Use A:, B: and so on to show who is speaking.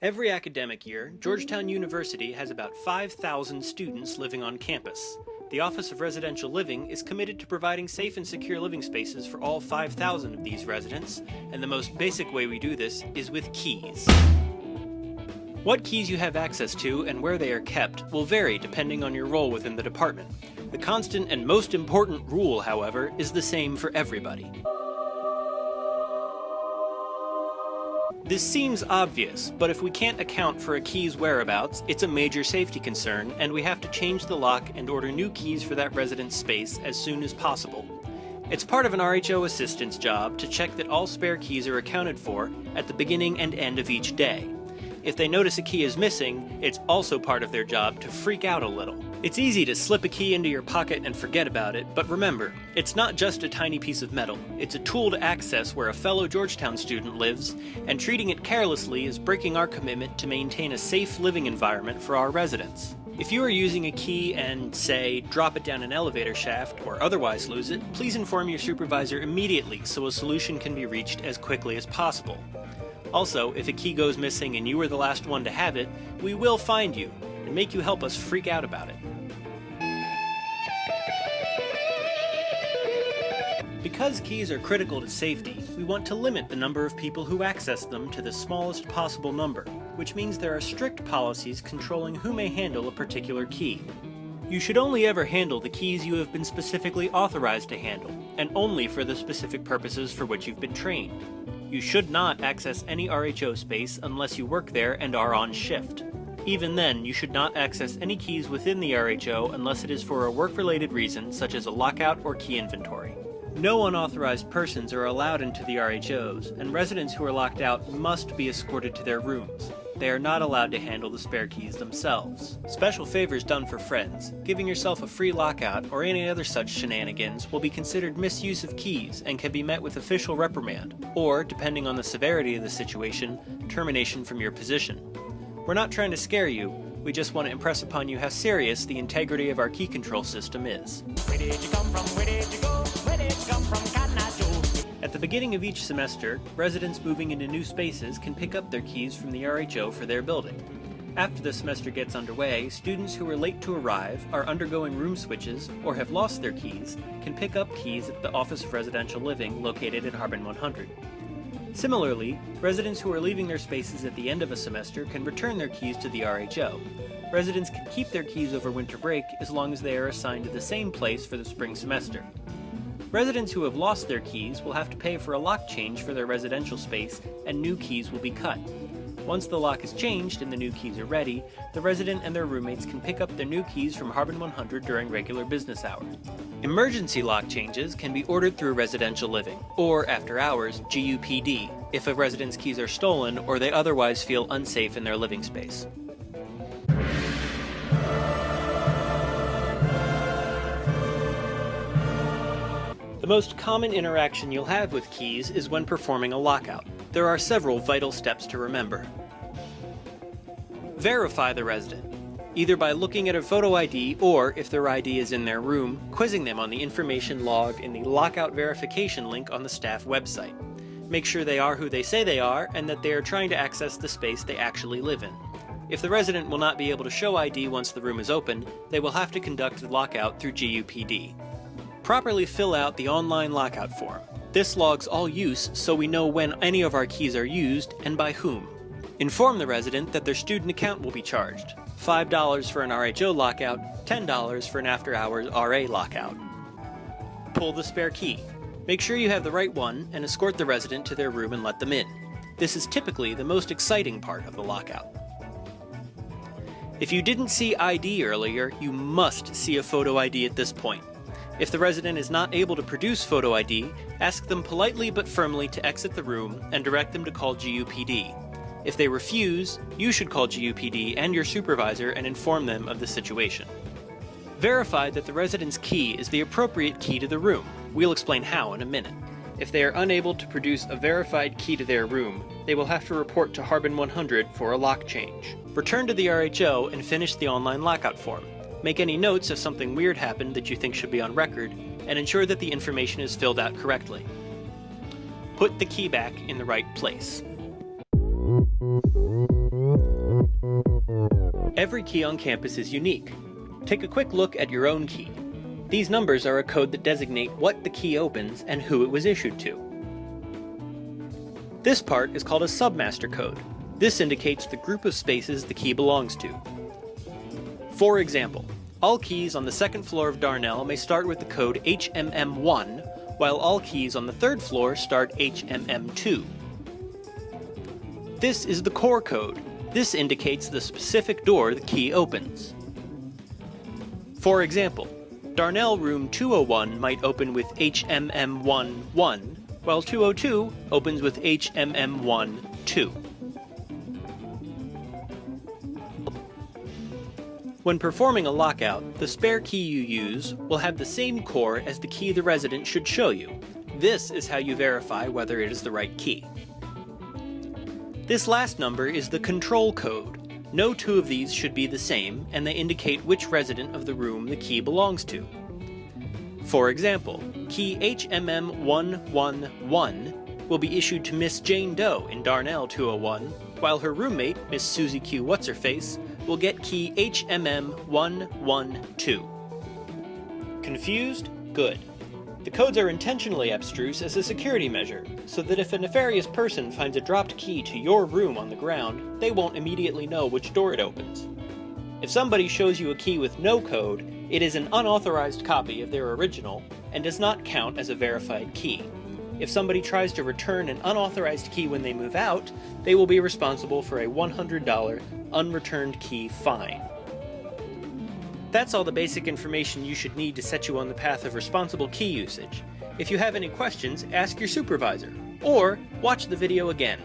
A: Every academic year, Georgetown University has about 5,000 students living on campus. The Office of Residential Living is committed to providing safe and secure living spaces for all 5,000 of these residents, and the most basic way we do this is with keys. What keys you have access to and where they are kept will vary depending on your role within the department. The constant and most important rule, however, is the same for everybody. This seems obvious, but if we can't account for a key's whereabouts, it's a major safety concern, and we have to change the lock and order new keys for that resident's space as soon as possible. It's part of an RHO assistant's job to check that all spare keys are accounted for at the beginning and end of each day. If they notice a key is missing, it's also part of their job to freak out a little. It's easy to slip a key into your pocket and forget about it, but remember, it's not just a tiny piece of metal. It's a tool to access where a fellow Georgetown student lives, and treating it carelessly is breaking our commitment to maintain a safe living environment for our residents. If you are using a key and, say, drop it down an elevator shaft or otherwise lose it, please inform your supervisor immediately so a solution can be reached as quickly as possible. Also, if a key goes missing and you were the last one to have it, we will find you and make you help us freak out about it. Because keys are critical to safety, we want to limit the number of people who access them to the smallest possible number, which means there are strict policies controlling who may handle a particular key. You should only ever handle the keys you have been specifically authorized to handle, and only for the specific purposes for which you've been trained. You should not access any RHO space unless you work there and are on shift. Even then, you should not access any keys within the RHO unless it is for a work-related reason, such as a lockout or key inventory. No unauthorized persons are allowed into the RHOs, and residents who are locked out must be escorted to their rooms. They are not allowed to handle the spare keys themselves. Special favors done for friends, giving yourself a free lockout, or any other such shenanigans will be considered misuse of keys and can be met with official reprimand, or, depending on the severity of the situation, termination from your position. We're not trying to scare you, we just want to impress upon you how serious the integrity of our key control system is.
B: Where did you come from? Where did you go? Where did you come from, Cotton Eye Joe?
A: At the beginning of each semester, residents moving into new spaces can pick up their keys from the RHO for their building. After the semester gets underway, students who are late to arrive, are undergoing room switches, or have lost their keys, can pick up keys at the Office of Residential Living located at Harbin 100. Similarly, residents who are leaving their spaces at the end of a semester can return their keys to the RHO. Residents can keep their keys over winter break as long as they are assigned to the same place for the spring semester. Residents who have lost their keys will have to pay for a lock change for their residential space, and new keys will be cut. Once the lock is changed and the new keys are ready, the resident and their roommates can pick up their new keys from Harbin 100 during regular business hours. Emergency lock changes can be ordered through residential living, or after hours, GUPD, if a resident's keys are stolen or they otherwise feel unsafe in their living space. The most common interaction you'll have with keys is when performing a lockout. There are several vital steps to remember. Verify the resident, either by looking at a photo ID or, if their ID is in their room, quizzing them on the information log in the lockout verification link on the staff website. Make sure they are who they say they are and that they are trying to access the space they actually live in. If the resident will not be able to show ID once the room is opened, they will have to conduct the lockout through GUPD. Properly fill out the online lockout form. This logs all use so we know when any of our keys are used and by whom. Inform the resident that their student account will be charged. $5 for an RHO lockout, $10 for an after-hours RA lockout. Pull the spare key. Make sure you have the right one and escort the resident to their room and let them in. This is typically the most exciting part of the lockout. If you didn't see ID earlier, you must see a photo ID at this point. If the resident is not able to produce photo ID, ask them politely but firmly to exit the room and direct them to call GUPD. If they refuse, you should call GUPD and your supervisor and inform them of the situation. Verify that the resident's key is the appropriate key to the room. We'll explain how in a minute. If they are unable to produce a verified key to their room, they will have to report to Harbin 100 for a lock change. Return to the RHO and finish the online lockout form. Make any notes if something weird happened that you think should be on record, and ensure that the information is filled out correctly. Put the key back in the right place. every key on campus is unique. Take a quick look at your own key. These numbers are a code that designate what the key opens and who it was issued to. This part is called a submaster code. This indicates the group of spaces the key belongs to. For example, all keys on the second floor of Darnell may start with the code HMM1, while all keys on the third floor start HMM2. This is the core code. This indicates the specific door the key opens. For example, Darnell room 201 might open with HMM11, while 202 opens with HMM12. When performing a lockout, the spare key you use will have the same core as the key the resident should show you. This is how you verify whether it is the right key. This last number is the control code. No two of these should be the same, and they indicate which resident of the room the key belongs to. For example, key HMM111 will be issued to Miss Jane Doe in Darnell 201, while her roommate, Miss Susie Q. What's-Her-Face, will get key HMM112. Confused? Good. The codes are intentionally abstruse as a security measure, so that if a nefarious person finds a dropped key to your room on the ground, they won't immediately know which door it opens. If somebody shows you a key with no code, it is an unauthorized copy of their original and does not count as a verified key. If somebody tries to return an unauthorized key when they move out, they will be responsible for a $100 unreturned key fine. That's all the basic information you should need to set you on the path of responsible key usage. If you have any questions, ask your supervisor, or watch the video again.